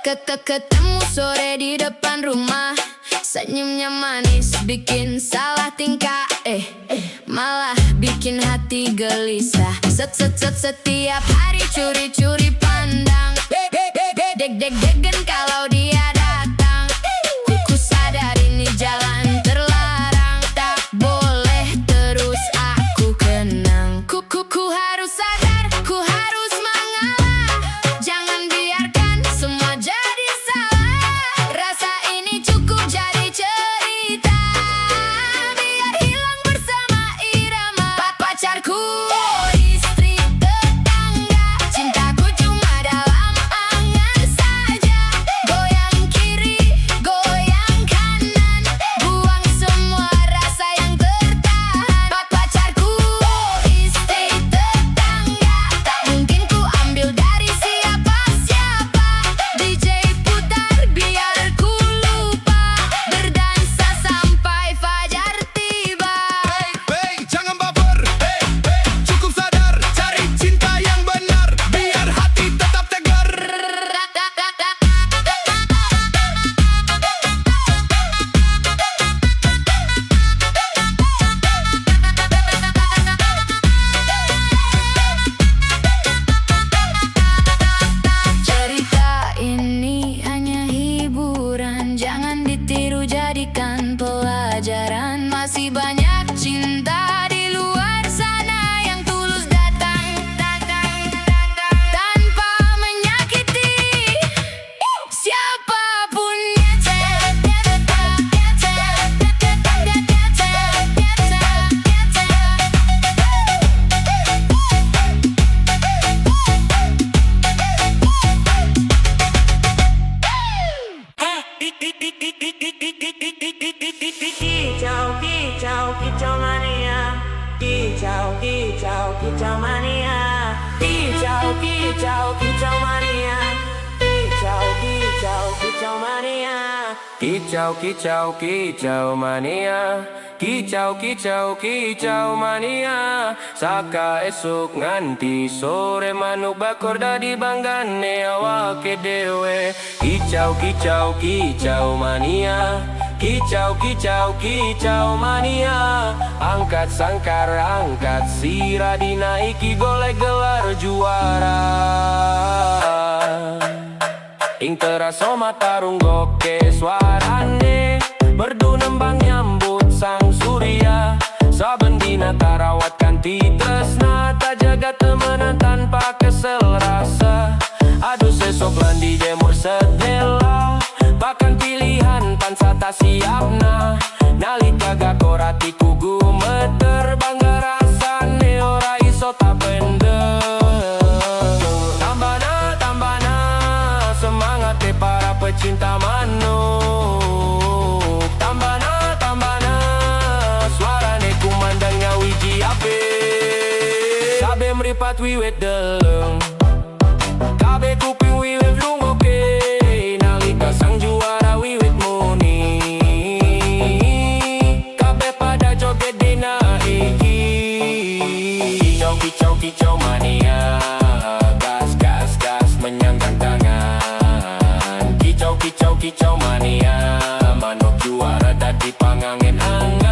Ketemu sore di depan rumah, senyumnya manis bikin salah tingkah. Malah bikin hati gelisah. Setiap hari curi-curi pandang. Deg-degen kalau dia datang. Ku sadar ini jalan terlarang. Tak boleh terus aku kenang. Ku harus sadar, ku harus mengalah. Jangan biarkan semua jadi salah. Rasa ini cukup jadi cerita. Biar hilang bersama irama. Pacarku, istri tetangga. Cintaku cuma dalam angan saja. Goyang kiri, goyang kanan. Buang semua rasa yang tertahan. Pacarku, istri tetangga. Tak mungkin ku ambil dari siapa-siapa. DJ putar biar ku lupa. Berdansa sampai fajar tiba. Hey, jangan baper. Hey, cukup sadar. Cari cinta yang benar. Biar hati tetap tegar. Cerita ini hanya hiburan. Jangan ditiru, jadikan pelajaran. Masih banyak cinta di luar sana yang tulus datang tanpa menyakiti siapapun. Kicau, kicau, kicau mania. Kicau, kicau, kicau mania. Kicau, kicau, kicau mania. Kicau, kicau, kicau mania. Kicau, kicau, kicau mania. Kicau, kicau, kicau mania. Saka esuk nganti sore manuk bakor dadi banggane awake dewe. Kicau, kicau, kicau mania. Kicau, kicau, kicau mania. Angkat sangkar, angkat sirah, dinaiki golek gelar juara. Ing terasa matarung goke suarane. Merdu nembang nyambut sang surya. Saben dina tarawat kanti tresna. Tak jaga temenan tanpa kesel rasa. Aduh sesok lan dijemur sedela. Bahkan pilihan pansata siapna. Nalika gakorati kugu meter. Bangga rasane ora iso tak bender. Tambana semangat para pecinta manuk. Tambana suarane kumandangnya wiji ape. Sabe meripat wiwit deleng. Kabe kuping wiwit lungoke. Nalika sang juara wiwit muni. Kabe pada joget dina iki. Kicau, kicau, kicau mania. Gas, gas, gas menyangkan tangan. Kicau, kicau, kicau mania. Manuk juara dadi pangangen-angan.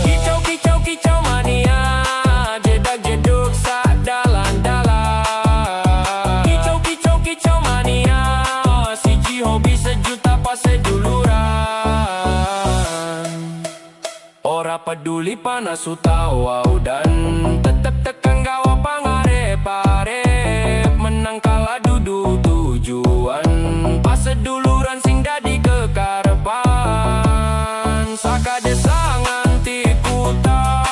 Kicau, kicau, kicau mania. Jedak-jeduk sak dalan-dalan. Kicau, kicau, kicau mania. Siji hobi sejuta paseduluran. Ora peduli panas utawa udan. Tetep tekan gawa pangarep-arep. Menang kalah dudu tujuan. Paseduluran sing dadi kekarepan. Saka desa nganti kuta.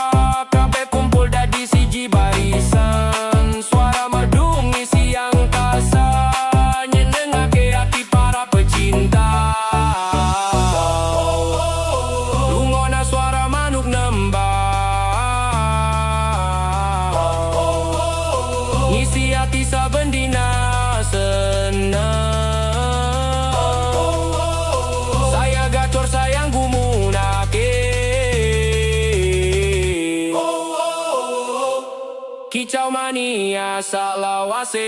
Kabeh kumpul dadi siji barisan. Suara merdu ngisi angkasa. Nyenengake hati para pecinta. Lungona suara manuk nembang. Ngisi hati saben dina senang. Saya gacor sayang gumunake. Kicau mania salawase.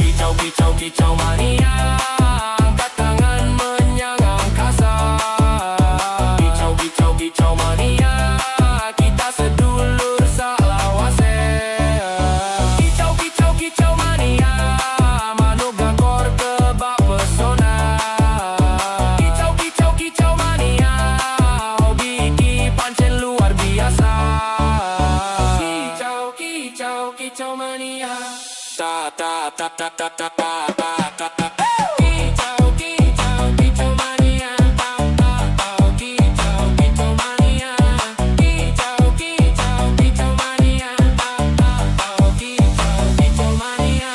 Kicau, kicau, kicau mania, angkat tangan menyang angkasa. Kicau, kicau, kicau mania, kita sedulur salawase. Kicau, kicau, kicau mania, manuk gakor kebak pesona. Kicau, kicau, kicau mania, hobi iki pancen luar biasa. Kicau, kicau, kicau mania, ta ta ta ta ta ta ta ta ta ta. Kicau, kicau, kicau mania, ta ta ta. Kicau, kicau mania, kicau, kicau, kicau mania, ta ta ta. Kicau, kicau mania,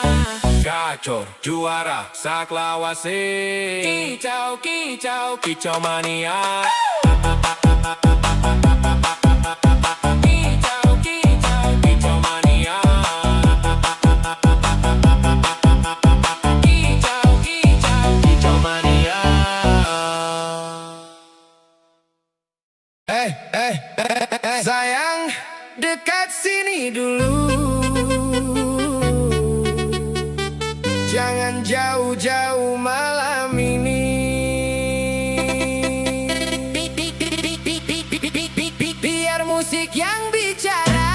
gacor juara saklawase. Kicau, kicau, kicau mania. Kicau, kicau, kicau mania. Kicau, kicau, kicau mania. Sayang, dekat sini dulu. Jangan jauh-jauh malam ini. Biar musik yang bicara.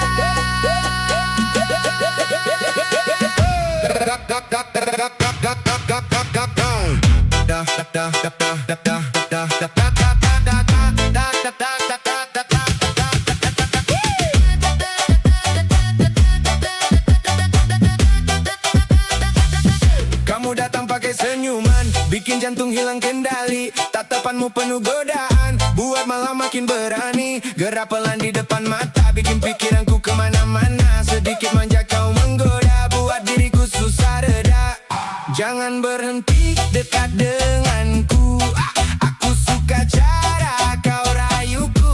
Kamu datang pakai senyuman, bikin jantung hilang kendali. Tatapanmu penuh godaan, buat malam makin berani. Gerak pelan di depan mata, bikin pikiranku kemana-mana. Sedikit manja kau menggoda, buat diriku susah reda. Jangan berhenti dekat denganku. Aku suka cara kau rayuku.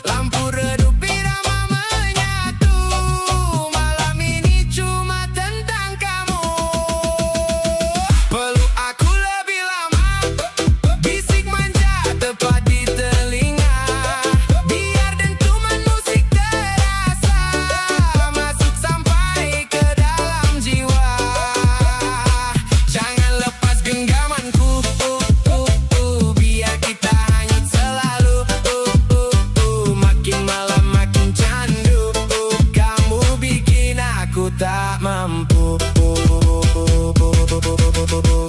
Lampu redup irama menyatu. Malam ini cuma tentang kamu. Peluk aku lebih lama, bisik manja tepat di telinga. Biar dentuman musik terasa, masuk sampai ke dalam jiwa. Jangan lepas genggamanku, biar kita hanyut selalu. Makin malam makin candu, kamu bikin aku tak mampu.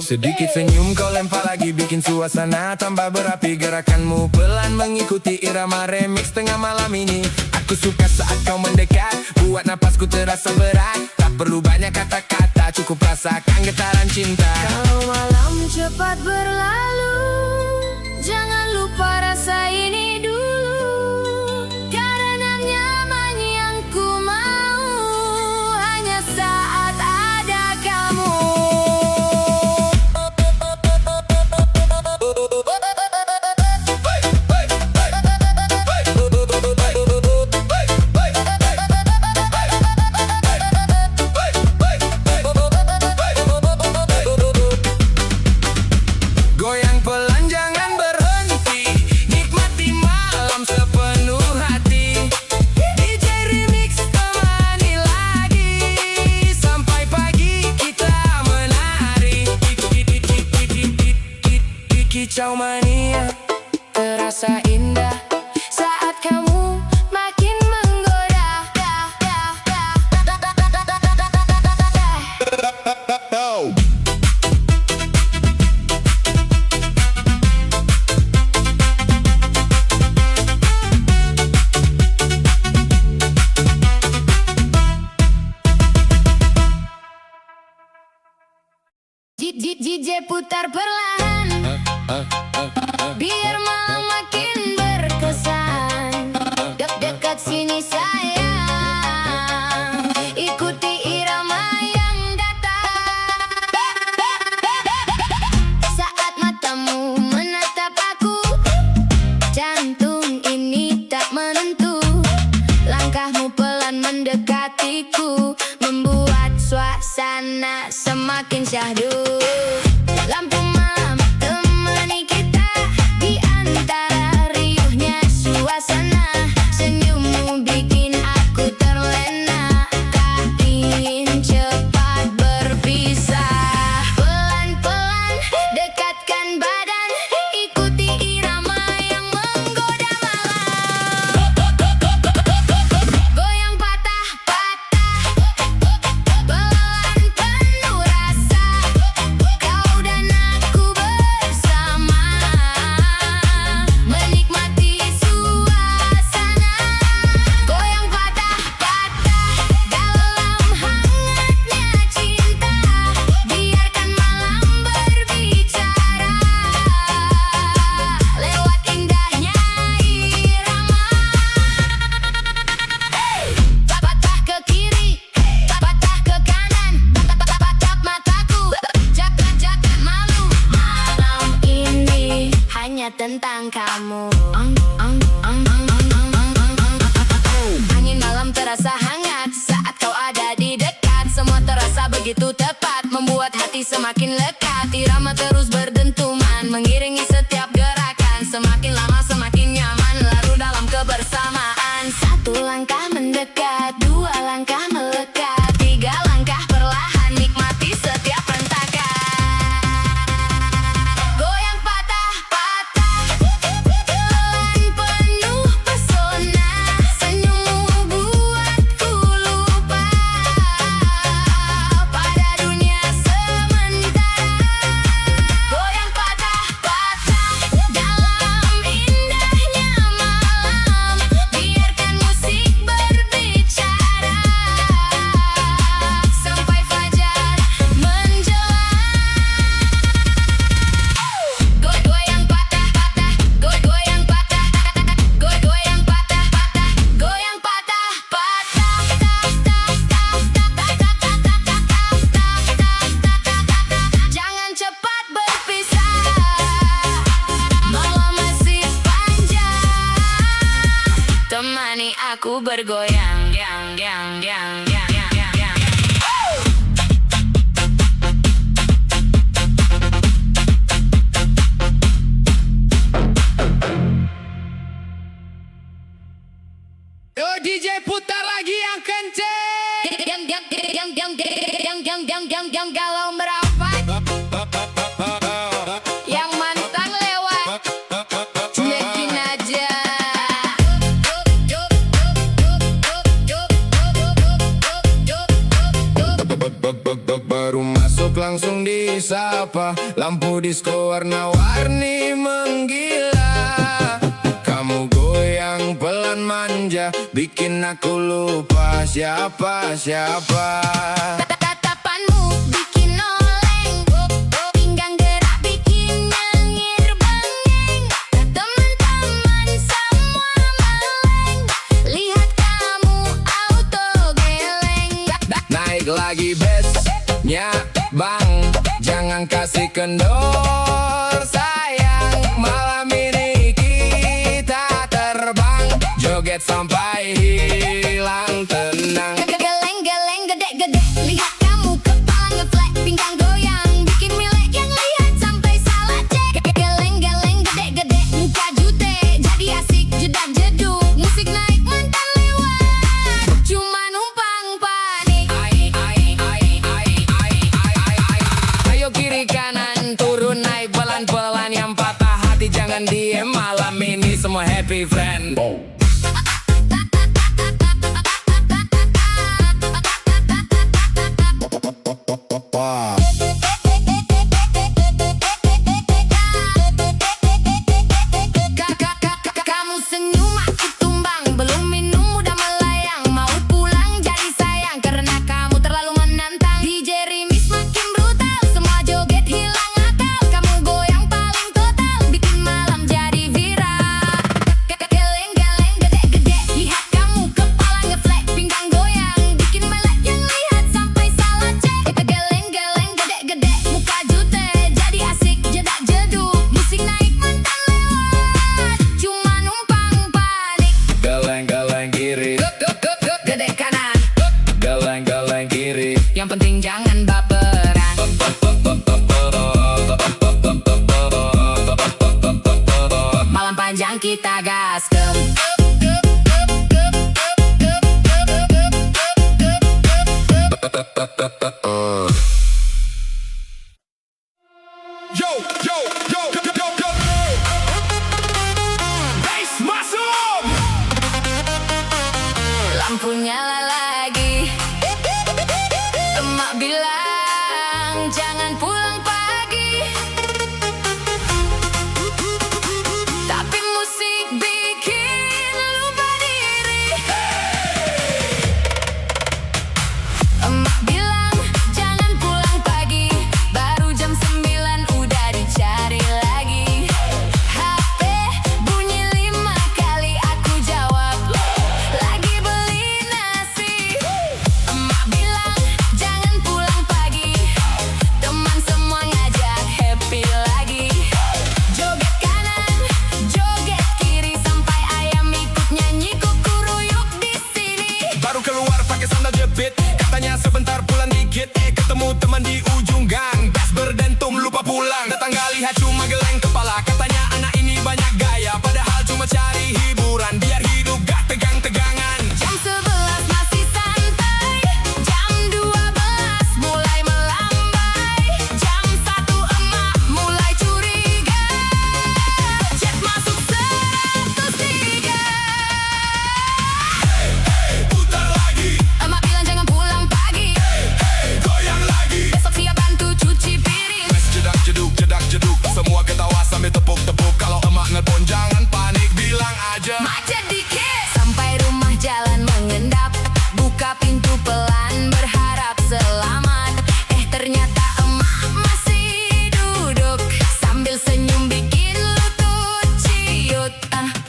Sedikit senyum kau lempar lagi, bikin suasana tambah berapi. Gerakanmu pelan mengikuti irama remix tengah malam ini. Aku suka saat kau mendekat, buat napasku terasa berat. Tak perlu banyak kata-kata, cukup rasakan getaran cinta. Kalau malam cepat berlalu, jangan lupa rasa ini dulu. Karena nyaman yang ku mau, hanya saat ada kamu. Goyang pelan jangan berhenti, nikmati malam sepenuh hati. DJ Remix temani lagi, sampai pagi kita menari. Kicau mania Terasa indah saat kamu makin menggoda. DJ putar perlahan, biar malam makin berkesan. Dekat sini sayang, ikuti irama yang datang. Saat matamu menatap aku, jantung ini tak menentu. Langkahmu pelan mendekatiku, membuat suasana semakin syahdu. Lampu malam temani kita di antara riuhnya suasana. Senyummu bikin aku terlena. begitu tepat, membuat hati semakin lekat. Irama terus berdentuman, mengiringi setiap gerakan. Semakin lama semakin nyaman, larut dalam kebersamaan. Satu langkah mendekat, dua langkah melekat, tiga langkah perlahan, nikmati setiap rentakan. Goyang patah-patah, pelan penuh pesona. Senyummu buatku lupa pada dunia sementara. Goyang patah-patah dalam indahnya malam, biarkan musik berbicara sampai fajar menjelang. Goyang patah-patah, goyang patah-patah, goyang patah-patah, goyang patah-patah. Jangan cepat berpisah, malam masih panjang. Temani aku bergoyang, yang, yang, yang, yang, yang, yang, yang. Yo DJ putar lagi yang kenceng. Yang galau merapat, yang mantang lewat, cuekin aja. Baru masuk langsung disapa, lampu disco warna-warni menggila. Kamu goyang pelan manja, bikin aku lupa siapa-siapa. Tatapanmu bikin oleng, pinggang gerak bikin nyengir bengeng. Teman-teman semua meleng, lihat kamu auto geleng. Naik lagi bassnya bang, jangan kasih kendor sayang. Malam ini kita terbang, joget sampai hilang tenang. Geleng-geleng gede-gede, lihat kamu kepala ngeflek, pinggang goyang, bikin milek yang lihat sampai salah cek. Geleng-geleng gede-gede, muka jute, jadi asik jedak jeduk, musik naik mantan lewat, cuma numpang panik. Ayo kiri kanan turun naik pelan-pelan, yang patah hati jangan diem. Malam ini semua happy friend. Kamu senyum aku tumbang, belum minum udah melayang, mau pulang jadi sayang karena kamu terlalu menantang. DJ Rimis makin brutal, semua joget hilang akal, kamu goyang paling total, bikin malam jadi viral. Geleng-geleng gede-gede, lihat kamu kepala ngeflek, pinggang goyang, bikin melek yang lihat sampai salah cek. Geleng-geleng gede-gede, muka jute, jadi asik jedak jeduk, musik naik mantan lewat, cuma numpang panik. Geleng-geleng kiri, Gede kanan, geleng-geleng kiri. yang penting jangan baperan. Malam panjang kita gaskem. Yo, yo, yo, yo, yo, yo. Bass masuk. Lampu nyala lagi, emak bilang jangan pulang pagi, tapi musik bikin lupa diri. Emak bilang jangan pulang pagi, baru jam 9 udah dicari lagi. HP bunyi 5 kali, aku jawab lagi beli nasi. Emak bilang jangan pulang pagi, teman semua ngajak happy lagi. Joget kanan, joget kiri, sampai ayam ikut nyanyi, kukuruyuk di sini. Baru keluar pakai sandal jepit, katanya sebentar pulang di dikit ketemu teman di ujung gang. Bas berdentum lupa pulang. Tetangga lihat cuma geleng kepala. Katanya anak ini banyak gaya, padahal cuma cari hiburan biar hidup gak tegang-tegangan. Jam 11 masih santai, jam 12 mulai melambai, jam 1 emak mulai curiga, chat masuk 103. Putar lagi, Emak bilang jangan pulang pagi, goyang lagi. besok siap bantu cuci piring. Mes jedak jeduk, semua ketawa sambil tepuk-tepuk. Kalau emak nelpon jangan panik, bilang aja Macet dikit. Sampai rumah jalan mengendap, buka pintu pelan berharap selamat. Ternyata emak masih duduk sambil senyum bikin lutut ciut.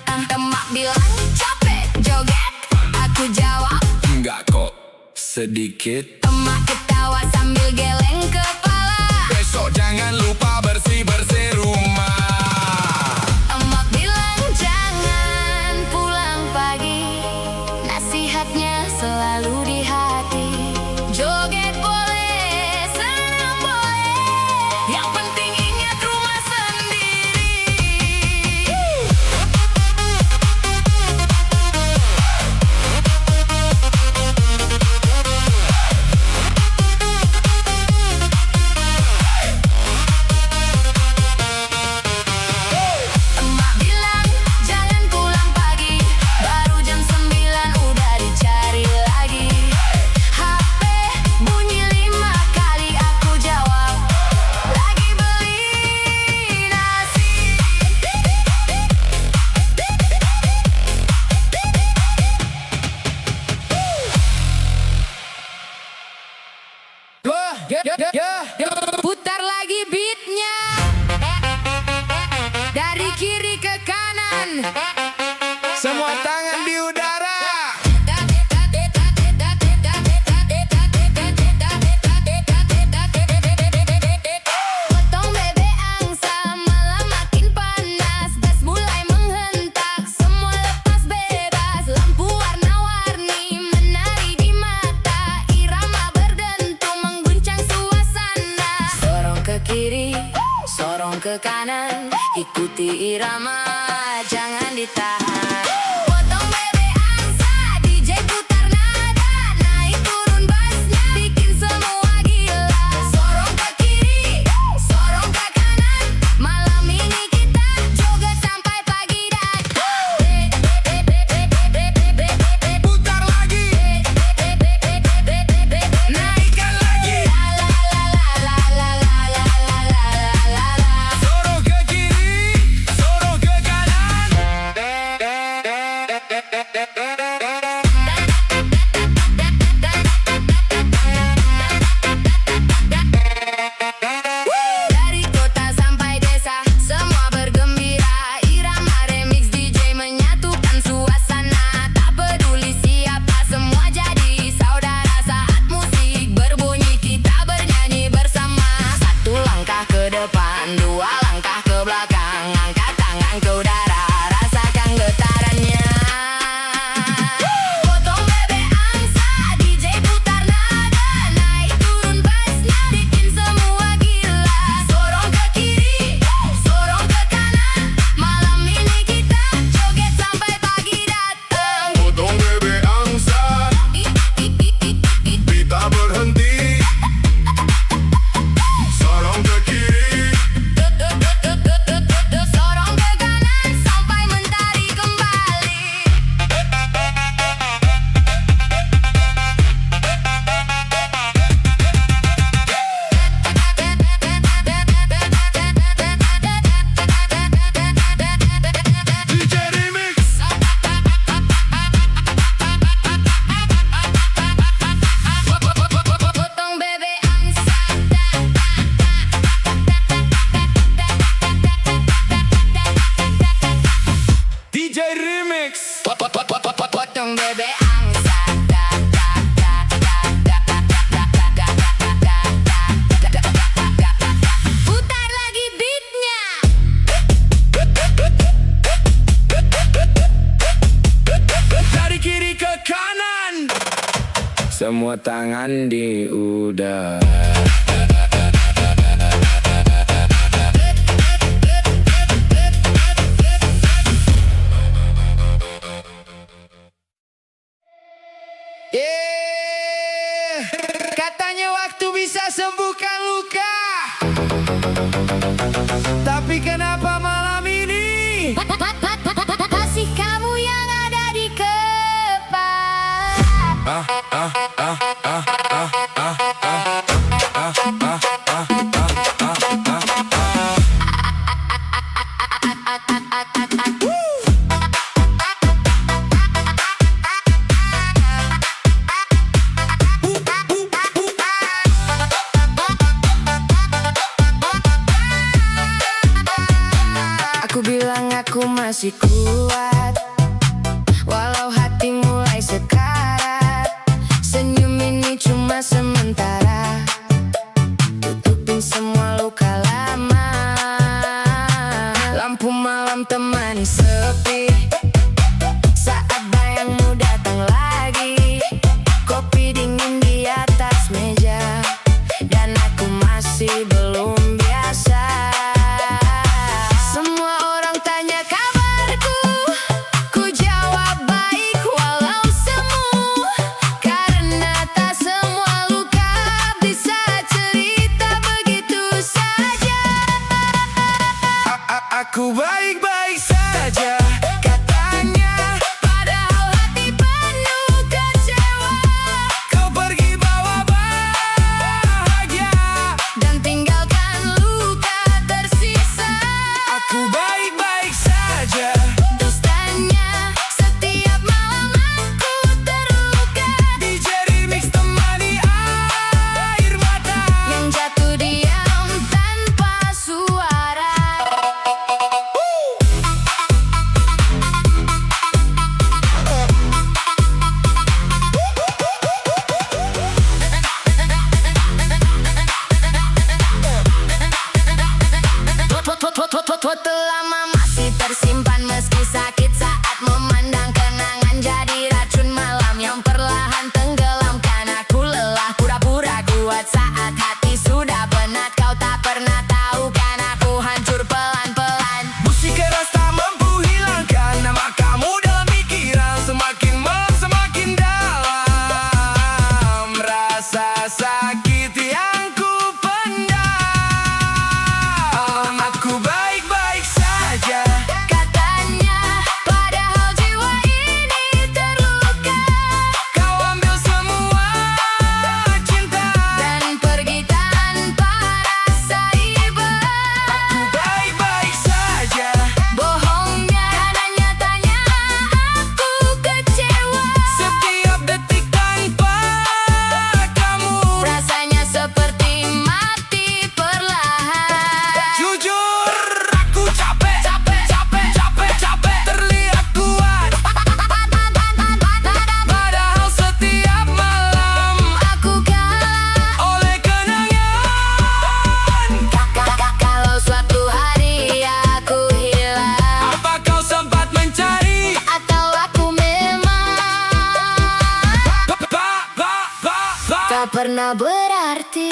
Emak bilang capek joget, aku jawab enggak kok, sedikit. emak ketawa sambil geleng kepala. Besok jangan lupa bersih-bersih rumah. Emak bilang jangan pulang pagi, nasihatnya selalu di hati. Joget boleh, senang boleh, yang penting ingat rumah sendiri. Emak bilang jangan pulang pagi, baru jam 9 udah dicari lagi. HP bunyi 5 kali, aku jawab lagi beli nasi. Putar lagi beatnya, dari kiri ke kanan. Semua tangan di udara. Potong bebek angsa, malam makin panas. Gas mulai menghentak, semua lepas bebas. Lampu warna-warni menari di mata. Irama berdentum mengguncang suasana. Sorong ke kiri, sorong ke kanan, ikuti irama, jangan ditahan. Potong bebek angsa, DJ putar nada, naik turun bassnya, bikin semua gila. Sorong ke kiri, sorong ke kanan, malam ini kita joget sampai pagi datang. Putar lagi, naikkan lagi. Sorong ke kiri, sorong ke kanan. Dari kota sampai desa, semua bergembira. Irama remix DJ menyatukan suasana. Tak peduli siapa, semua jadi saudara. Saat musik berbunyi, kita bernyanyi bersama. Satu langkah ke depan, dua langkah ke belakang. Angkat tangan ke udara, rasakan getarannya. Potong bebek angsa, DJ putar nada, naik turun bassnya, bikin semua gila. Sorong ke kiri, sorong ke kanan, malam ini kita joget sampai pagi datang. Potong bebek angsa, kita berhenti. Sorong ke kiri, Sorong ke kanan sampai mentari kembali. DJ Remix. Potong bebek angsa. DJ Remix. Potong bebek angsa. Putar lagi beatnya. Dari kiri ke kanan. semua tangan di udara. Katanya waktu bisa sembuhkan luka, tapi kenapa malam ini Masih kamu yang ada di kepala. Aku bilang aku masih kuat, walau hati mulai sekarat. Senyum ini cuma sementara, tutupin semua luka lama. Lampu malam temani sepi, saat bayangmu datang lagi. Kopi dingin di atas meja, dan aku masih belum biasa. Semua orang tanya kabarku, ku jawab baik walau semu. Karena tak semua luka bisa cerita begitu saja. Aku baik-baik saja, katanya, Padahal hati penuh kecewa, kau pergi bawa bahagia. dan tinggalkan luka tersisa. Aku baik-baik saja, Dustanya setiap malam aku terluka, DJ Remix temani air mata. yang jatuh diam tanpa suara. Foto lama masih tersimpan meski sakit saat memandang kenangan, jadi racun malam yang perlahan tenggelamkan. Aku lelah pura-pura kuat saat hati sudah penat. Kau tak pernah tahu kan aku hancur pelan-pelan. Musik keras tak mampu hilangkan nama kamu dalam pikiran. Semakin dalam rasa sakit yang ku pendam. Aku baik-baik saja, Katanya, padahal jiwa ini terluka, kau ambil semua cinta. dan pergi tanpa rasa iba. Aku baik-baik saja, Bohongnya dan nyatanya aku kecewa. setiap detik tanpa kamu. Rasanya seperti mati perlahan. Jujur, aku capek terlihat kuat. Padahal setiap malam Aku kalah. oleh kenangan. Kalau suatu hari aku hilang, Apa kau sempat mencari? atau aku memang Tak pernah berarti.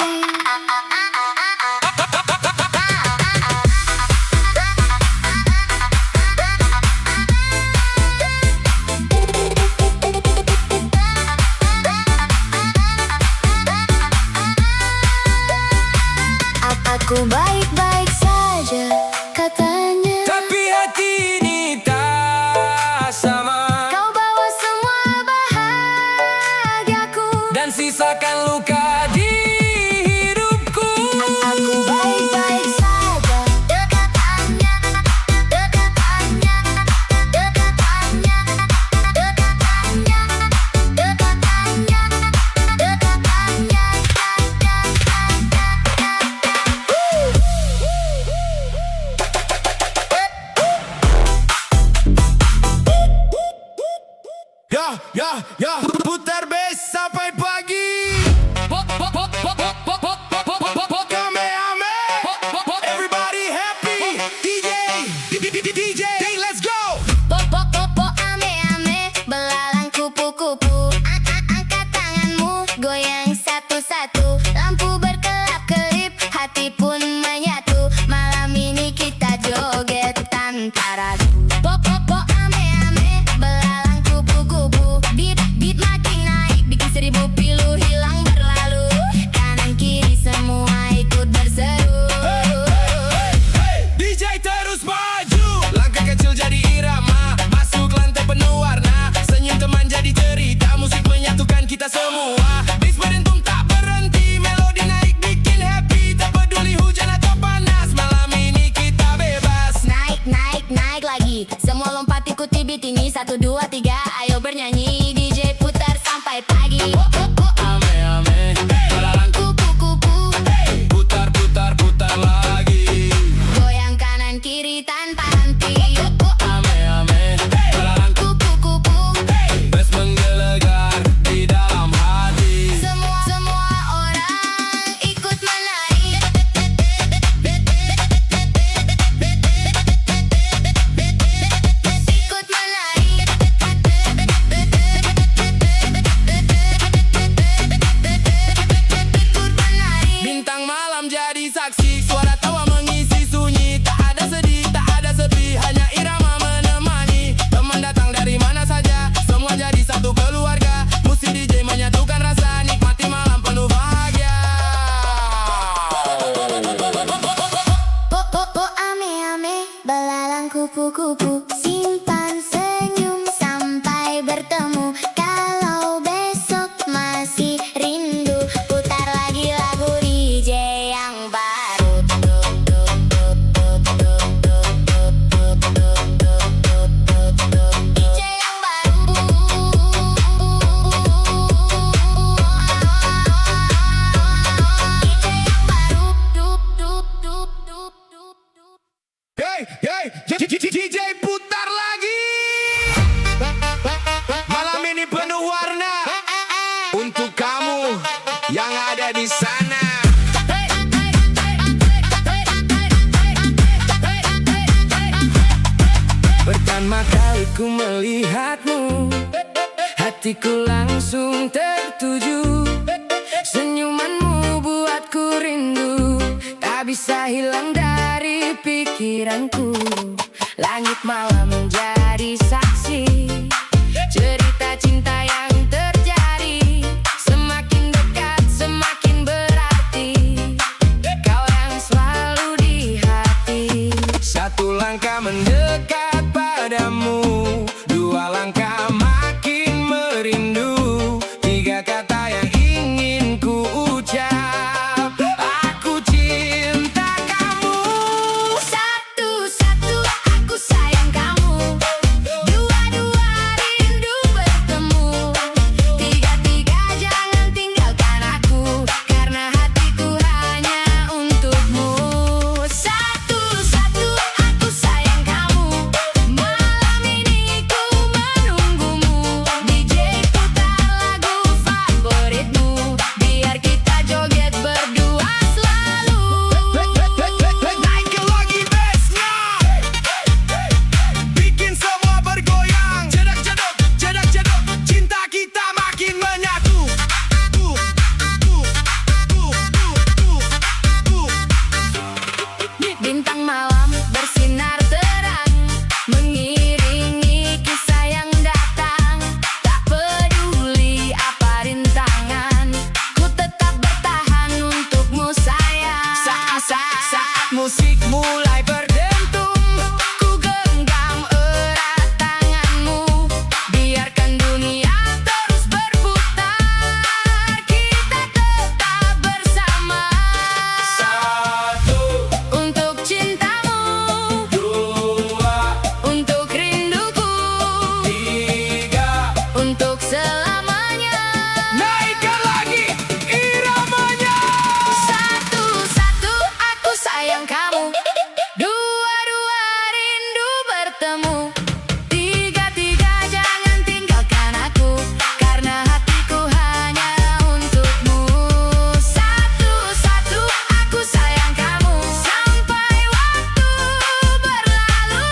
aku baik-baik saja, katanya. Tapi hati ini tak sama, Kau bawa semua bahagiaku, dan sisakan luka di hidupku. aku baik-baik saja. Dekatannya, dekatannya, dekatannya, dekatannya, dekatannya, dekatannya. Ya, putar bass sampai pagi. Kamehameha, everybody happy. DJ, let's go. Ame-ame, belalang kupu-kupu. Angkat tanganmu kupu-kupu. Simpan senyum sampai bertemu. Kalau besok masih rindu, putar lagi lagu DJ yang baru. DJ yang baru. DJ yang baru. Hey, hey, DJ putar lagi. Malam ini penuh warna untuk kamu yang ada di sana. Pertama kali ku melihatmu, hatiku langsung tertuju. Senyumanmu buatku rindu, tak bisa hilang dari pikiranku. Langit malam menjadi saksi cerita cinta yang terjadi. Semakin dekat semakin berarti, kau yang selalu di hati. Satu langkah mendekat padamu, dua langkah makin merindu, tiga kata yang ingin ku ucap, aku cinta kamu. Satu-satu aku sayang kamu. Dua-dua rindu bertemu. Tiga-tiga jangan tinggalkan aku, karena hatiku hanya untukmu. Satu-satu aku sayang kamu. Malam ini ku menunggumu. DJ putar lagu favoritmu, biar kita joget berdua selalu. Naikin lagi bassnya, bikin semua bergoyang. Jedak-jeduk, jedak-jeduk, cinta kita makin menyatu. Bintang malam bersinar terang, mengiringi kisah yang datang. Tak peduli apa rintangan, ku tetap bertahan untukmu sayang. Saat musik mulai berdentum, Ku genggam erat tanganmu, biarkan dunia terus berputar. Kita tetap bersama. satu, Untuk cintamu, dua, untuk rinduku, tiga. untuk selamanya. Naikkan lagi iramanya. Satu-satu aku sayang kamu. Dua-dua rindu bertemu. Tiga-tiga jangan tinggalkan aku, karena hatiku hanya untukmu. Satu-satu aku sayang kamu. Sampai waktu berlalu,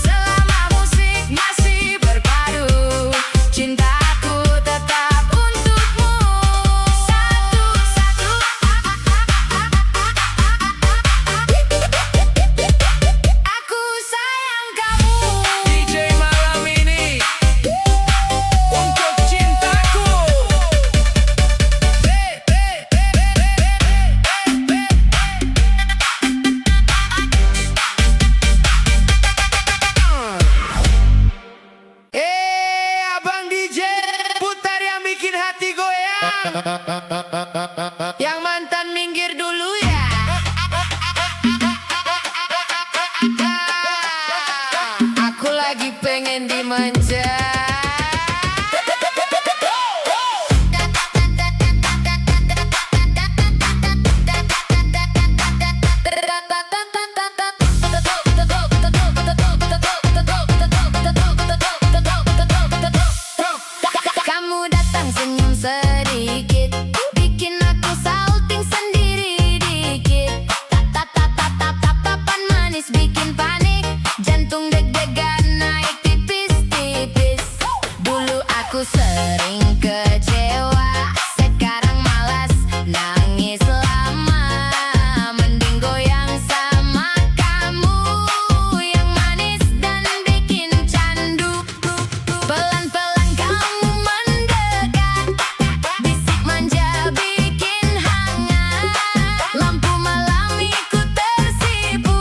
selama musik masih berpadu, cintaku tetap untukmu. Satu-satu aku sayang kamu. DJ malam ini untuk cintaku. Abang DJ putar yang bikin hati goyang. Yang mantan minggir dulu ya. Aku lagi pengen dimanja. Kamu datang senyum sedikit, bikin aku salting sendiri dikit. Tatapan manis bikin panik, jantung deg-degan naik tipis-tipis. Dulu aku sering kecewa, sekarang malas nangis lama. Mending goyang sama kamu, yang manis dan bikin candu. Pelan-pelan kamu mendekat, bisik manja bikin hangat. Lampu malam ikut tersipu,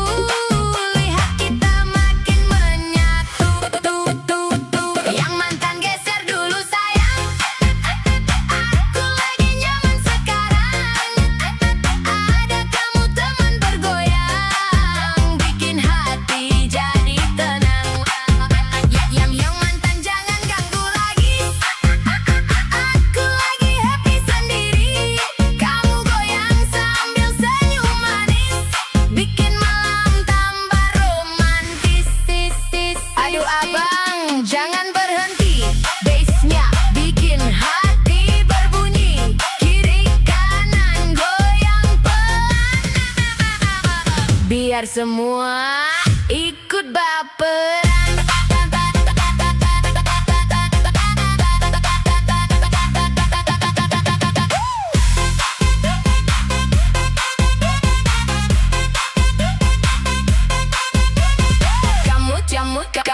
lihat kita makin biar semua ikut baperan.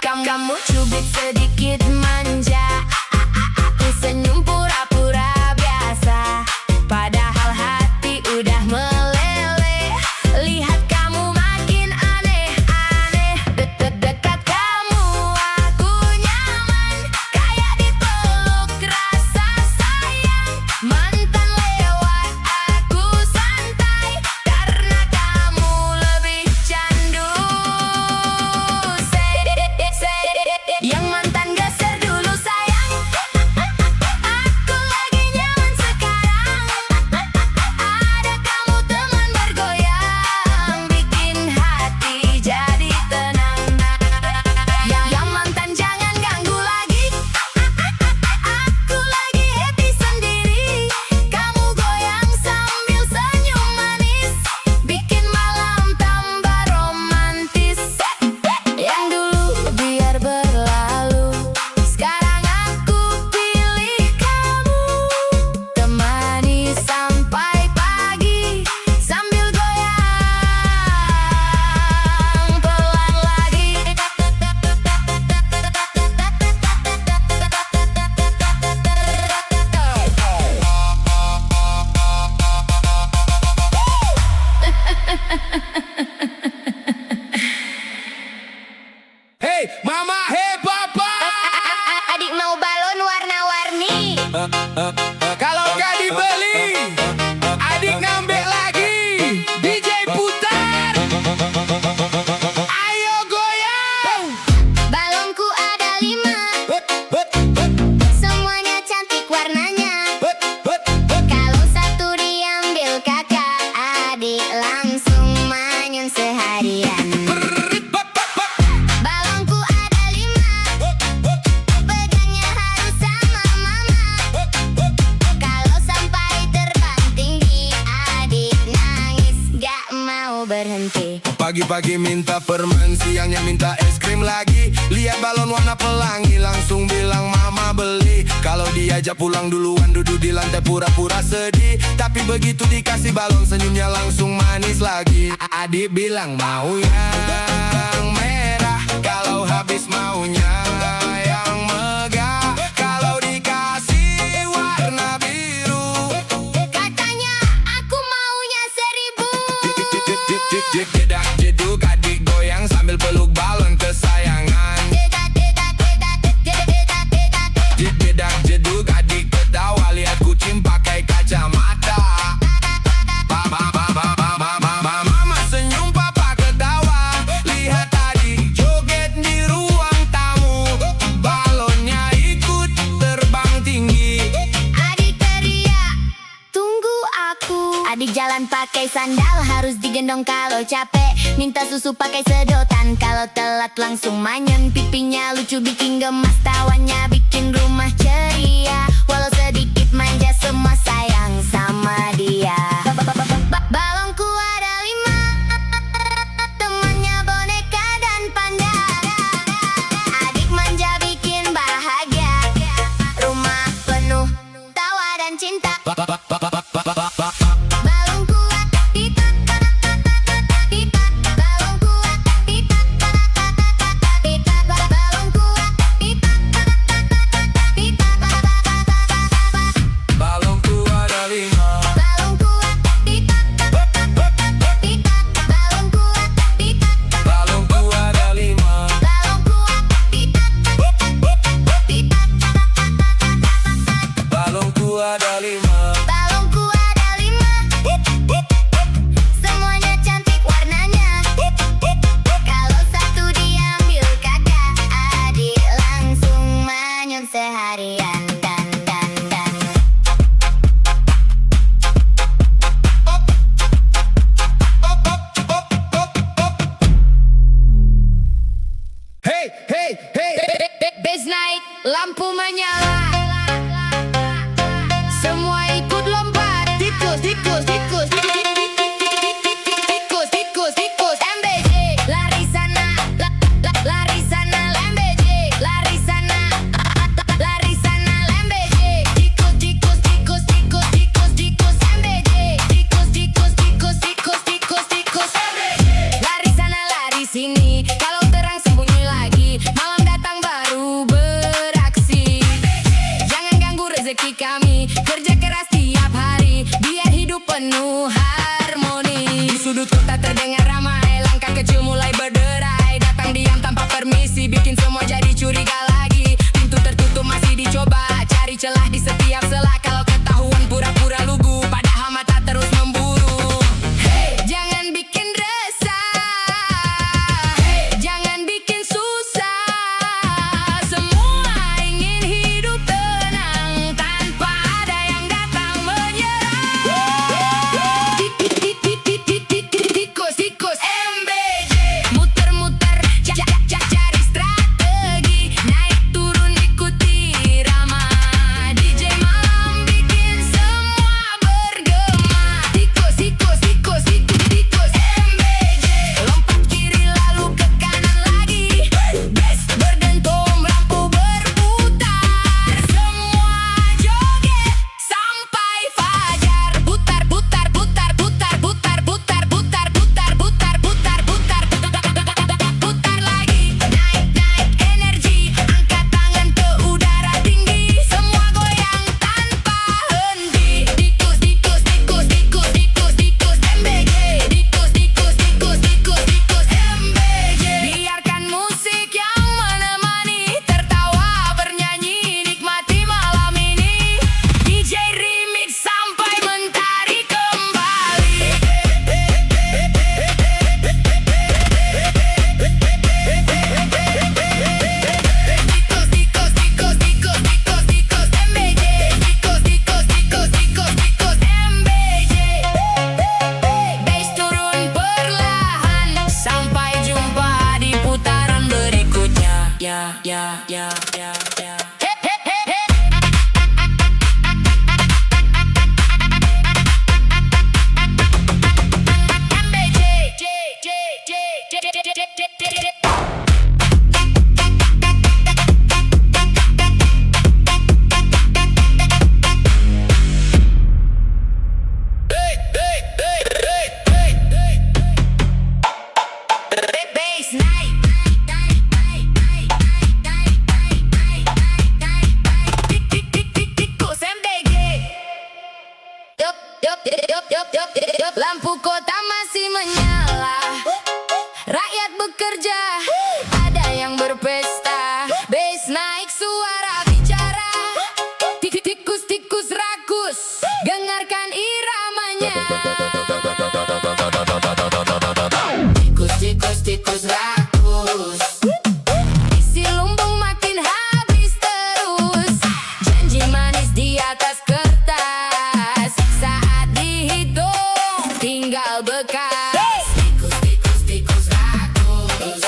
Kamu cubit sedikit manja, aku senyum pura-pura biasa, padahal hati udah meleleh. Lihat kamu makin aneh-aneh, dekat kamu aku nyaman, kayak dipeluk rasa sayang. Mantan lewat aku santai, karena kamu lebih candu. Yang mantan geser dulu sayang, aku lagi nyaman sekarang. Ada kamu teman bergoyang, bikin hati jadi tenang. Yang mantan jangan ganggu lagi, aku lagi happy sendiri. Kamu goyang sambil senyum manis, bikin malam tambah romantis. Yang dulu biar berlalu, sekarang aku pilih kamu. Temani sampai pagi, sambil goyang pelan lagi. Hey mama, hey papa, Adik mau balon warna-warni. kalau gak dibeli, adik ngambek lagi. DJ putar, ayo goyang. Balonku ada 5, semuanya cantik warnanya. Kalau satu diambil kakak, adik langsung manyun seharian. Balonku ada 5, pegangnya harus sama mama. Kalau sampai terbang tinggi, adik nangis gak mau berhenti. Pagi-pagi minta permen, siangnya minta es krim lagi. Lihat balon warna pelangi, langsung bilang mama beli. Kalau diajak pulang duluan, duduk di lantai pura-pura sedih. Tapi begitu dikasih balon, senyumnya langsung manis lagi. Adik bilang mau yang merah, kalau habis maunya yang megah. Kalau dikasih warna biru, Katanya aku maunya 1000. jedak jeduk adik goyang sambil peluk balon kesayangan. Jedak jeduk adik ketawa, lihat kucing pakai kacamata. Mama senyum, papa ketawa, lihat adik joget di ruang tamu. Balonnya ikut terbang tinggi. Adik teriak, tunggu aku. Adik jalan pakai sandal, harus digendong kalau capek. Minta susu pakai sedotan, kalau telat langsung manyun. Pipinya lucu bikin gemas, tawanya bikin rumah ceria. Walau sedikit manja, semua sayang sama dia. Balonku ada 5, temannya boneka dan panda. Adik manja bikin bahagia, rumah penuh tawa dan cinta. Balonku pipa, pipa, balonku pipa, pipa, balonku pipa, pipa, Balonku ada 5, balonku pipa, pipa, balonku pipa, balonku ada 5. balonku pipa, pipa. Balonku ada 5. kami kerja keras tiap hari biar hidup penuh harmoni. Di sudut kota terdengar ramai, langkah kecil mulai berderai, datang diam tanpa permisi, bikin semua jadi curiga lagi. Pintu tertutup masih dicoba, cari celah di setiap sela. Kalau ketahuan pura-pura lugu, padahal mata terus memburu. Hey, jangan bikin resah, hey, jangan bikin susah. Semua ingin hidup tenang tanpa ada yang datang menyerang. Tikus MBJ, muter-muter cari strategi, naik turun ikuti irama. DJ malam bikin semua bergema. Tikus MBJ, lompat kiri lalu ke kanan lagi. Bass berdentum, lampu berputar, semua joget sampai fajar. Putar lagi. Naik energi, angkat tangan ke udara tinggi, semua goyang tanpa henti. Tikus MBJ, tikus MBJ. Biarkan musik yang menemani, tertawa bernyanyi, nikmati malam ini. DJ remix sampai mentari kembali. Tikus MBJ, tikus MBJ. Bass turun perlahan sampai jumpa di putaran berikutnya. Ya. Bass naik. Tikus MBJ. Yup. Lampu kota masih menyala, rakyat bekerja, ada yang berpesta. Bass naik, suara bicara. Tikus rakus, dengarkan iramanya. Tikus rakus, isi lumbung makin habis terus. Janji manis di atas kertas, saat dihitung tinggal bekas. Tikus rakus,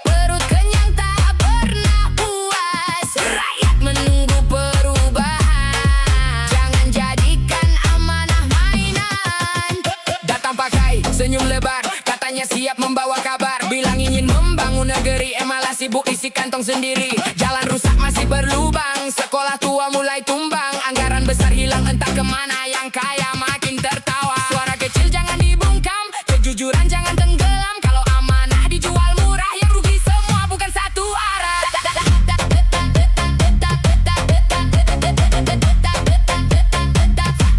perut kenyang tak pernah puas. Rakyat menunggu perubahan, jangan jadikan amanah mainan. Datang pakai senyum lebar, katanya siap membawa kabar. Bilang ingin membangun negeri, malah sibuk isi kantong sendiri. Jalan rusak masih berlubang, sekolah tua mulai tumbang. Anggaran besar hilang entah kemana, yang kaya makin tertawa. Suara kecil jangan dibungkam, kejujuran jangan tenggelam. Kalau amanah dijual murah, yang rugi semua bukan satu arah.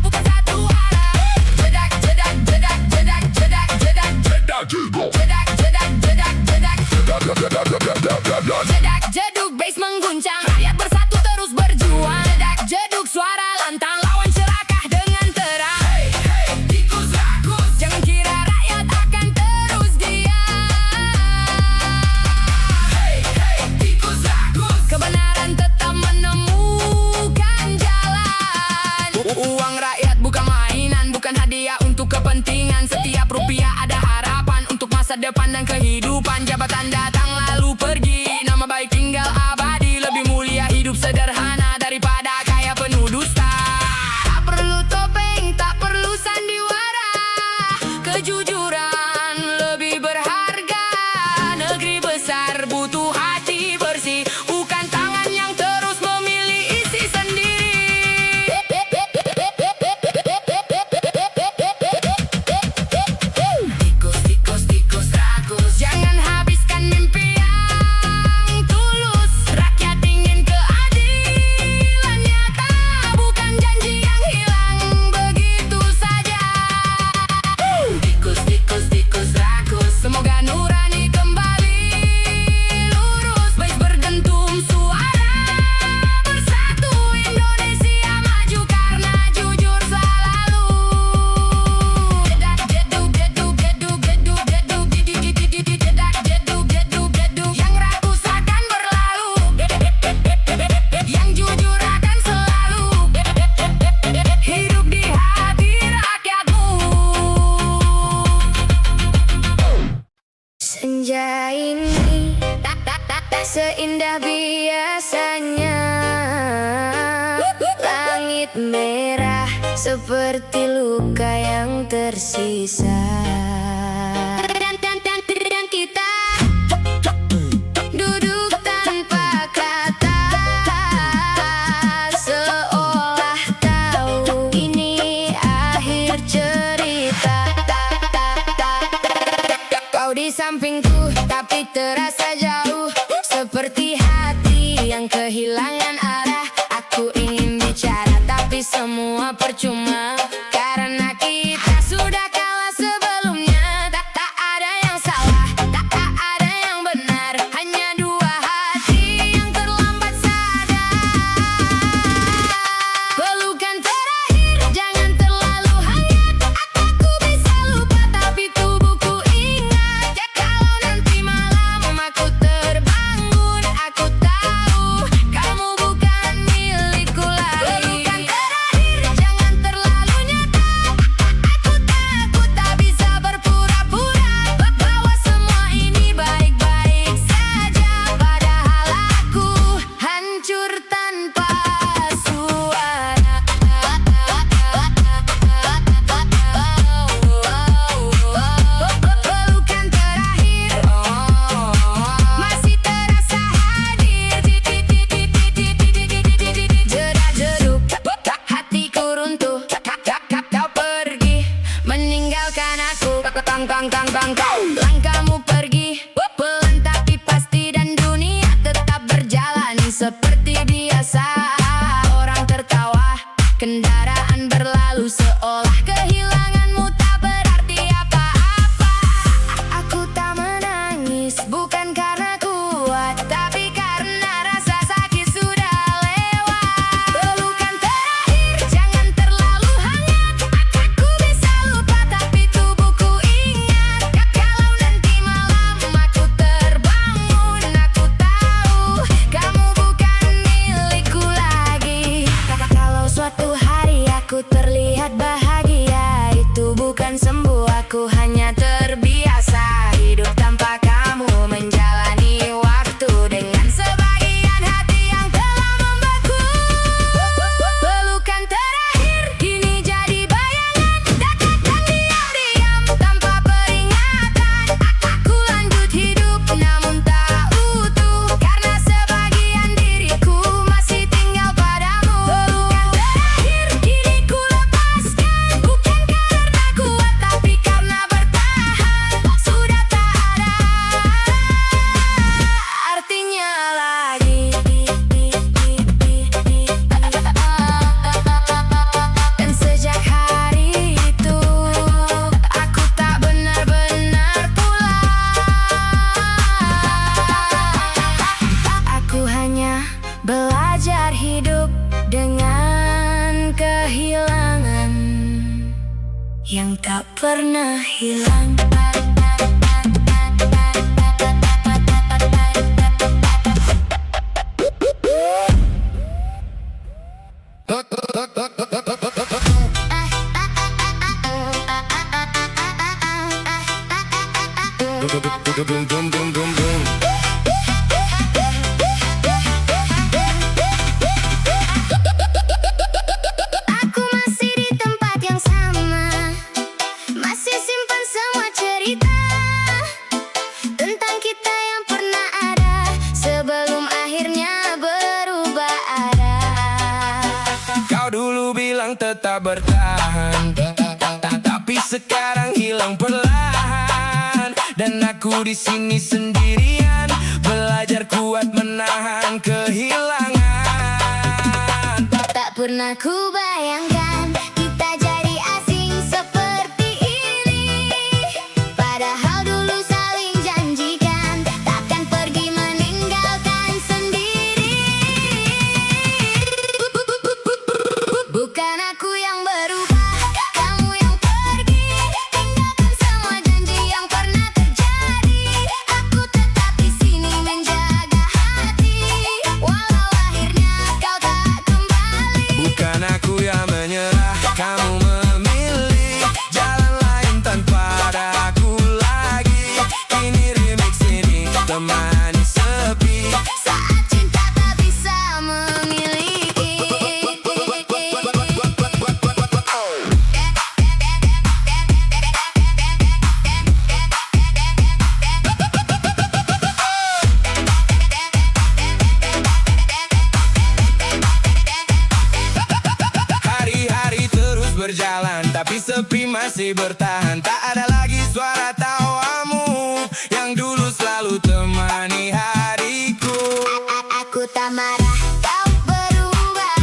Bukan satu arah. Jedak jeduk bass mengguncang, rakyat bersatu terus berjuang. Jedak jeduk suara lantang, lawan celaka dengan terang. Hey, tikus rakus, jangan kira rakyat akan terus diam. Hey, tikus rakus, kebenaran tetap menemukan jalan. Uang rakyat bukan mainan, bukan hadiah untuk kepentingan. Setiap rupiah ada harapan untuk masa depan dan kehidupan. Jabatan datang lalu pergi, nama baik tinggal abadi. Lebih mulia hidup sederhana daripada kaya penuh dusta. Tak perlu topeng, tak perlu sandiwara, kejujuran lebih berharga. Negeri besar butuh hati bersih, bukan tangan yang terus memilih isi sendiri. Tikus rakus, langit merah seperti luka yang tersisa. Dan kita duduk tanpa kata, seolah tahu ini akhir cerita. Kau di sampingku tapi terasa jauh, seperti hati yang kehilangan arah. Aku ingin bicara tapi semua percuma, karena kita sudah kalah sebelumnya. Tak ada yang salah, tak ada yang benar, hanya dua hati yang terlambat sadar. Pelukan terakhir, jangan terlalu hangat. Aku bisa lupa tapi tubuhku ingat. Kalau nanti malam aku terbangun, aku tahu kamu bukan milikku lagi. Pelukan terakhir, jangan terlalu nyata. Aku takut tak bisa berpura-pura bahwa semua ini baik-baik saja, padahal aku hancur tanpa suara. Pelukan terakhir masih terasa hadir. Jedak-jeduk hatiku runtuh. Kau pergi meninggalkan aku. Langkahmu pergi pelan tapi pasti, dan dunia tetap berjalan seperti biasa. Orang tertawa, kendaraan berlalu, seolah kehilanganmu tak berarti apa-apa. Aku tak menangis bukan karena kuat, tapi karena rasa sakit sudah lewat. Pelukan terakhir, jangan terlalu hangat. Aku bisa lupa tapi tubuhku ingat. Kalau nanti malam aku terbangun, aku tahu kamu bukan milikku lagi. Kalau suatu hari aku terlihat bahagia, itu bukan sembuh, aku hanya terbiasa hidup tanpa kamu, menjalani waktu dengan sebagian hati yang telah membeku. Pelukan terakhir kini jadi bayangan, dekat dan diam-diam tanpa peringatan. Aku lanjut hidup namun tak utuh, karena sebagian diriku masih tinggal padamu. Pelukan terakhir kini ku lepaskan, bukan karena kuat tapi karena bertahan. Sudah tak ada artinya lagi. Dan sejak hari itu aku tak benar-benar pulang. Aku hanya belajar hidup dengan kehilangan yang tak pernah hilang. Boom, boom, boom, boom, boom. Aku masih di tempat yang sama, masih simpan semua cerita tentang kita yang pernah ada, sebelum akhirnya berubah arah. Kau dulu bilang tetap bertahan, tapi sekarang hilang perlahan. Dan aku di sini sendirian, belajar kuat menahan kehilangan. Tak pernah ku bayangkan kita jadi asing seperti ini, padahal dulu saling janjikan takkan pergi meninggalkan sendiri. Bukan aku yang berubah, kamu yang pergi, tinggalkan semua janji yang pernah terjadi. Aku tetap di sini menjaga hati, walau akhirnya kau tak kembali. Bukan aku yang menyerah, kamu memilih jalan lain tanpa ada aku lagi. Ini remix ini temani sepi. Saat cinta tak bisa memiliki. sepi masih bertahan. Tak ada lagi suara tawamu yang dulu selalu temani hariku. Aku tak marah, kau berubah.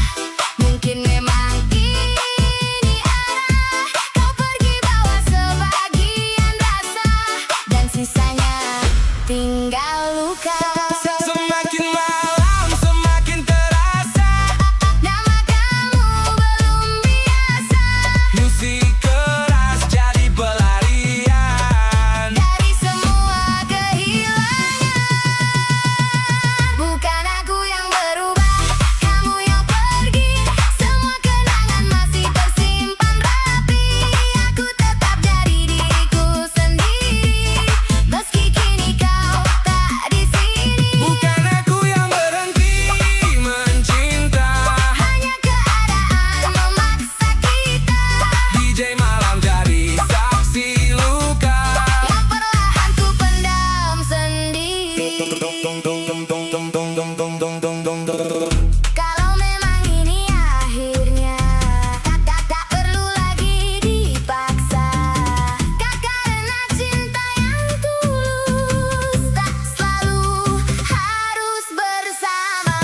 Mungkin memang ini arah. Kau pergi bawa sebagian rasa, dan sisanya tinggal luka. Semakin malam semakin terasa, Nama kamu belum biasa. musik keras jadi pelarian Dari semua kehilangan. Bukan aku yang berubah, kamu yang pergi. Semua kenangan masih tersimpan rapi. Aku tetap jadi diriku sendiri, meski kini kau tak di sini. Bukan aku yang berhenti mencinta, Hanya keadaan memaksa kita, DJ malam jadi saksi luka. yang perlahan ku pendam sendiri. Kalau memang ini akhirnya, tak perlu lagi dipaksa. Karena cinta yang tulus tak selalu harus bersama.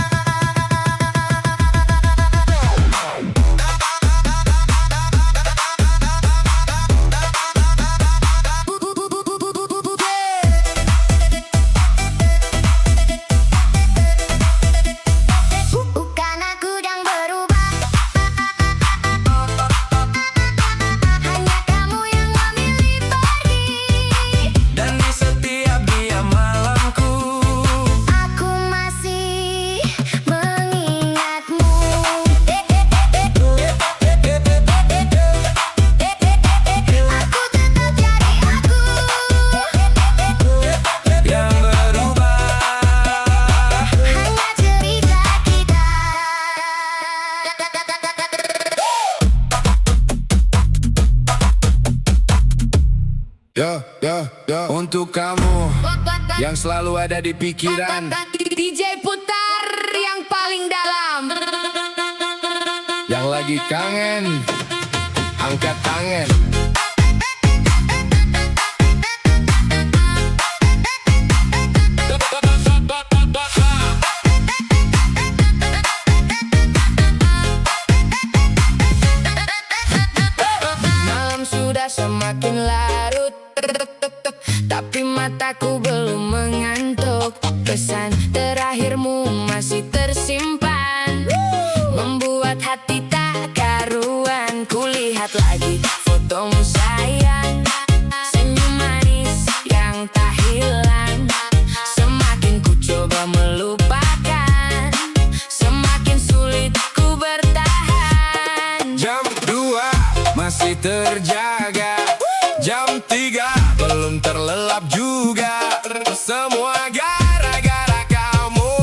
Bukan aku yang berubah, hanya kamu yang memilih pergi. Dan di setiap diam malamku, Aku masih mengingatmu. Aku tetap jadi aku. yang berubah. Hanya cerita kita. Untuk kamu yang selalu ada di pikiran, DJ putar yang paling dalam. yang lagi kangen, angkat tangan. Malam sudah semakin larut, tapi mataku belum mengantuk. Pesan terakhirmu masih tersimpan, membuat hati tak karuan. Kulihat lagi fotomu sayang, senyum manis yang tak hilang. Semakin ku coba melupakan, semakin sulit ku bertahan. Jam 2 masih terjaga, jam 3 belum terlelap juga. Semua gara-gara kamu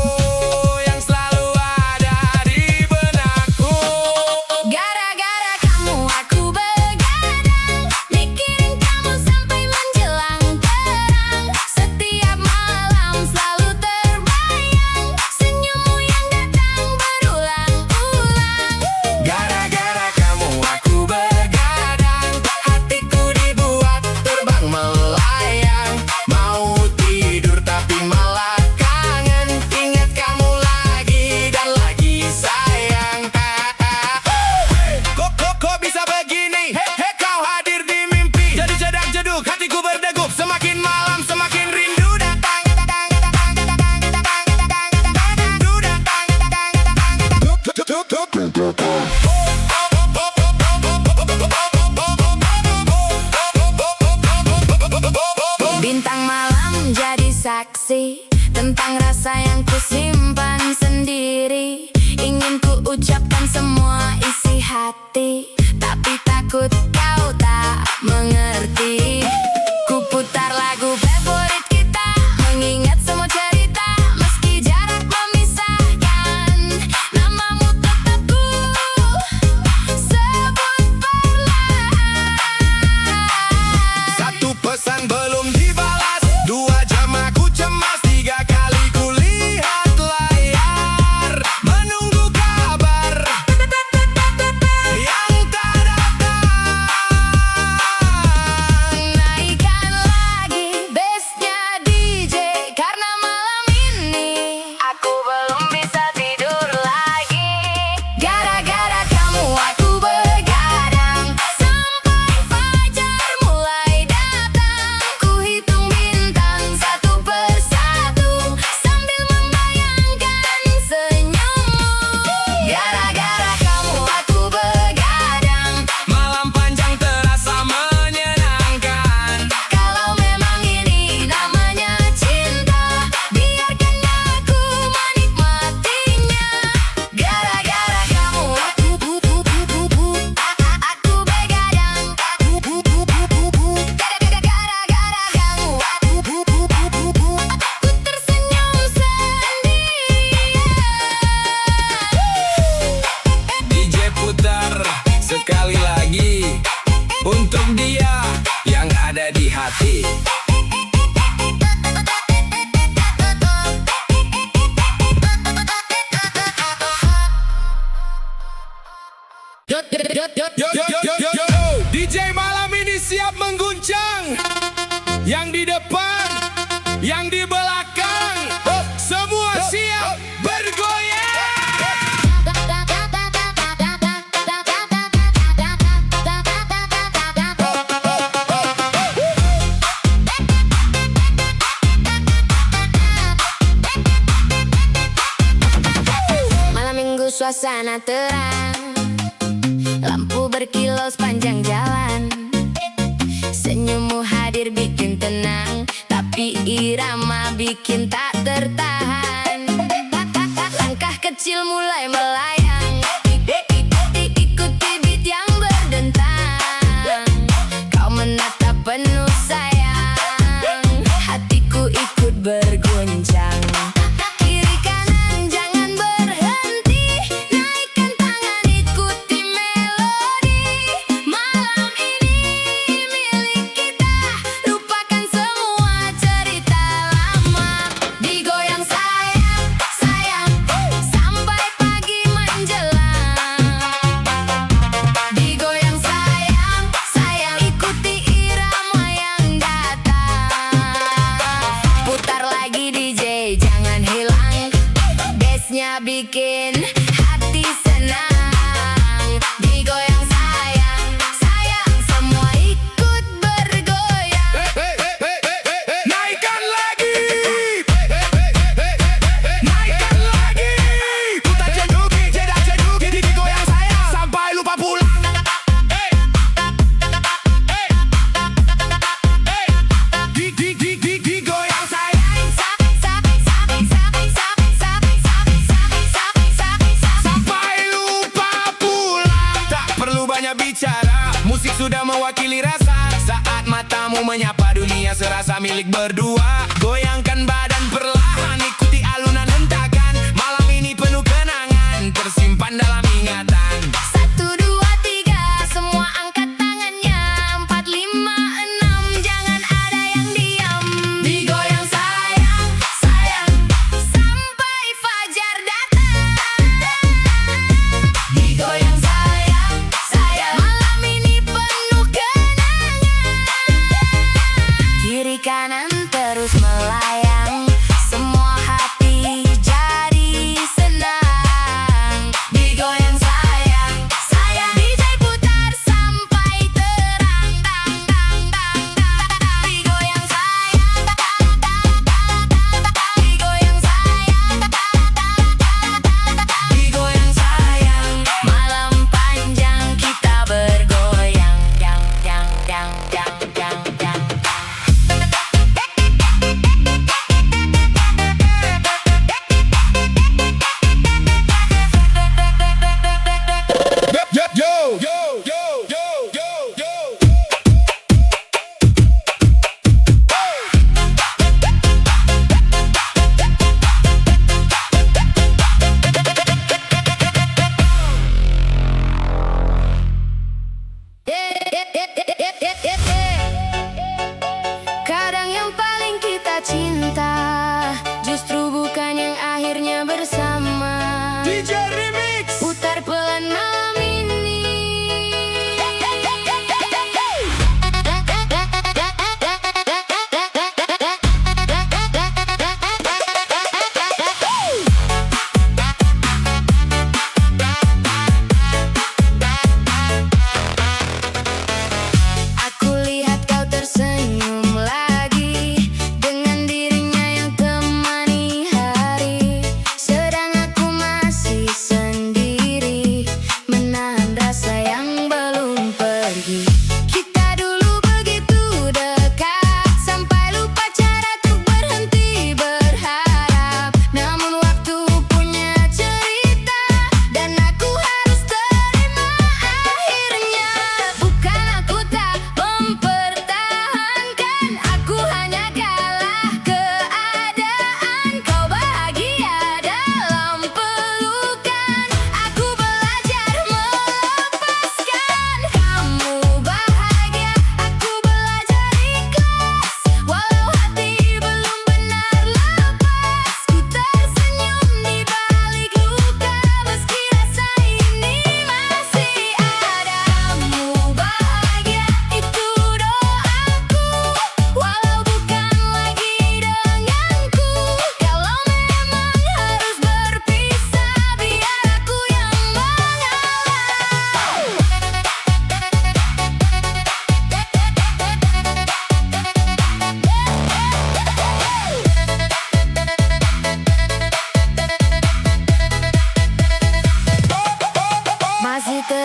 yang selalu ada di benakku. Gara-gara kamu aku begadang, mikirin kamu sampai menjelang terang. Setiap malam selalu terbayang, senyummu yang datang berulang-ulang. Gara-gara kamu aku begadang, hatiku dibuat terbang melayang. Mau tidur tapi malah kangen, ingat kamu lagi dan lagi sayang. Kok bisa begini? Hei kau hadir di mimpi, jadi jedak-jeduk hatiku berdegup. Semakin malam semakin rindu datang. Rindu Bintang malam jadi saksi tentang rasa yang ku simpan sendiri. Ingin ku ucapkan semua isi hati, tapi takut kau tak mengerti. Ku putar lagu favorit kita, mengingat semua cerita. Meski jarak memisahkan, namamu tetap ku sebut perlahan. Satu pesan belum dibalas, 2 jam aku cemas, 3 kali ku lihat layar, menunggu kabar yang untuk dia yang ada di hati. DJ malam ini siap mengguncang. Yang di depan, yang di belakang, semua siap bergoyang. Malam minggu suasana terang, lampu berkilau sepanjang jalan. Senyummu hadir bikin tenang, tapi irama bikin tak tertahan. Langkah kecil mulai melayang, ikuti beat yang berdentang. Kau menatap penuh sayang, hatiku ikut berguncang. Kiri kanan jangan berhenti, naikkan tangan ikuti melodi. Malam ini milik kita, lupakan semua cerita lama. Digoyang sayang, sayang, sampai pagi menjelang. Digoyang sayang, sayang, ikuti irama yang datang. Putar lagi DJ, jangan hilang, bassnya bikin hati senang. Digoyang sayang, sayang, semua ikut bergoyang. Naikkan lagi, naikkan lagi. Putar jenuki, jeda jenuki, digoyang sayang sampai lupa pulang. Digoyang sayang sampai lupa pulang. Tak perlu banyak bicara, musik sudah mewakili rasa. Saat matamu menyapa dunia serasa milik berdua. Goyangkan badan perlahan, ikuti alunan hentakan. Malam ini penuh kenangan, tersimpan dalam ingatan. 1, 2, 3, semua angkat tangannya. 4, 5, 6, jangan ada yang diam. Digoyang sayang, sayang, sampai fajar datang. Digoyang sayang, sayang, malam ini penuh kenangan. Kiri kanan terus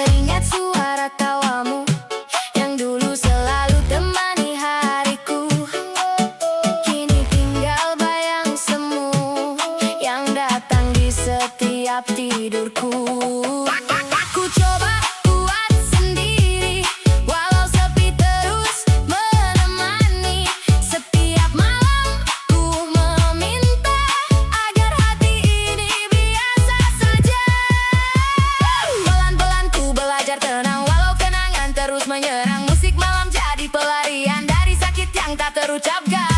teringat suara tawamu yang dulu selalu temani hariku. Kini tinggal bayang semu yang datang di setiap tidurku. Ku coba kuat sendiri walau sepi terus menemani. Setiap malam ku meminta agar hati ini biasa saja. Pelan-pelan ku belajar tenang walau kenangan terus menyerang. Musik malam jadi pelarian dari sakit yang tak terucapkan.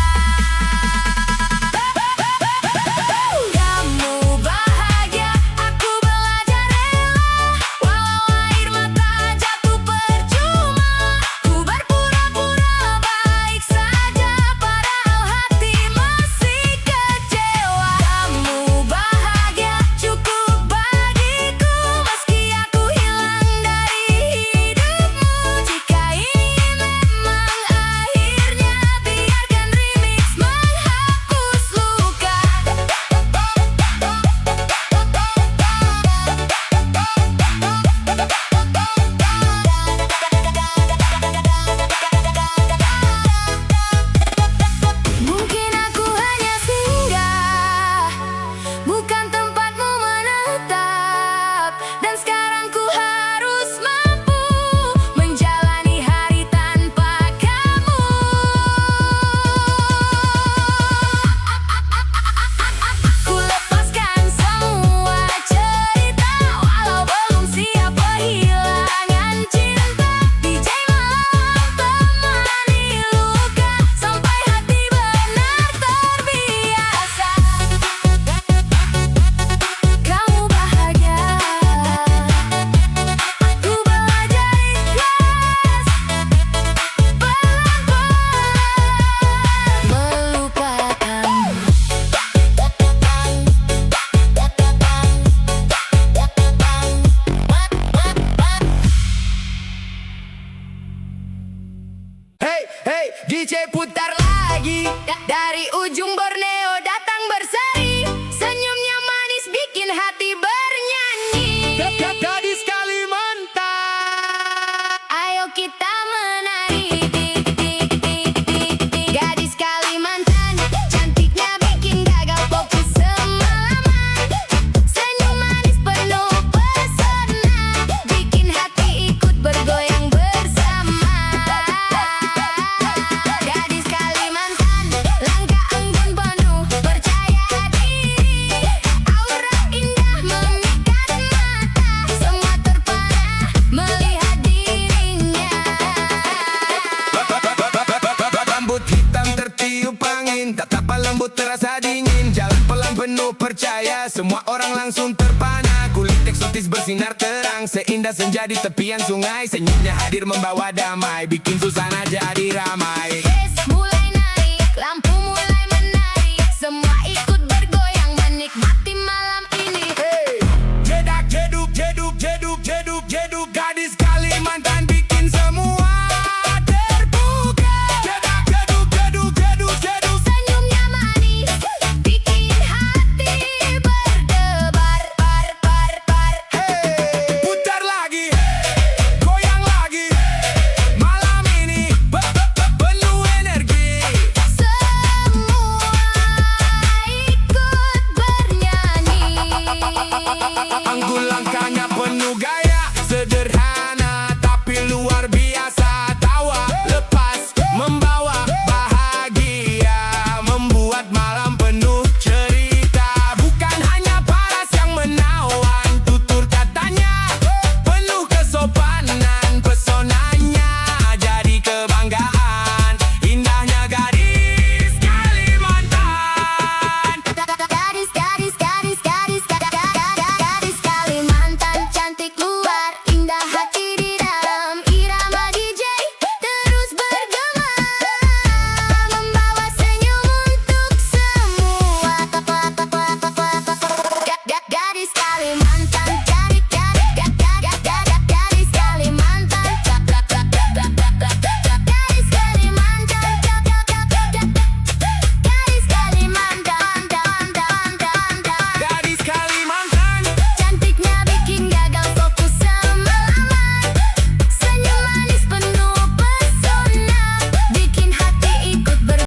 Kamu bahagia, aku belajar rela. Walau air mata jatuh percuma, ku berpura-pura baik saja padahal hati masih kecewa. Kamu bahagia, cukup bagiku meski aku hilang dari hidupmu. Jika ini memang akhirnya, biarkan remix menghapus luka. Mungkin aku hanya singgah, bukan tempatmu menetap. Dan sekarang ku harus mampu menjalani hari tanpa kamu. Ku lepaskan semua cerita walau belum siap kehilangan cinta. DJ malam temani luka sampai hati benar terbiasa. Kamu bahagia, aku belajar ikhlas. Pelan-pelan melupakanmu. Hey, hey, DJ putar lagi. Dari ujung Borneo datang berseri, senyumnya manis bikin hati bernyanyi. Gadis Kalimantan. Ayo kita menari, tik, tik, tik, tik, tik. Gadis Kalimantan, cantiknya bikin gagal fokus semalaman. Senyum manis penuh pesona, bikin hati ikut bergoyang bersama. Gadis Kalimantan, langkah anggun penuh percaya diri. Aura indah memikat mata, semua terpana melihat dirinya. Rambut hitam tertiup angin, tatapan lembut terasa dingin. Jalan pelan penuh percaya, semua orang langsung terpana. Kulit eksotis bersinar terang, seindah senja di tepian sungai. Senyumnya hadir membawa damai, bikin suasana jadi ramai. Mulai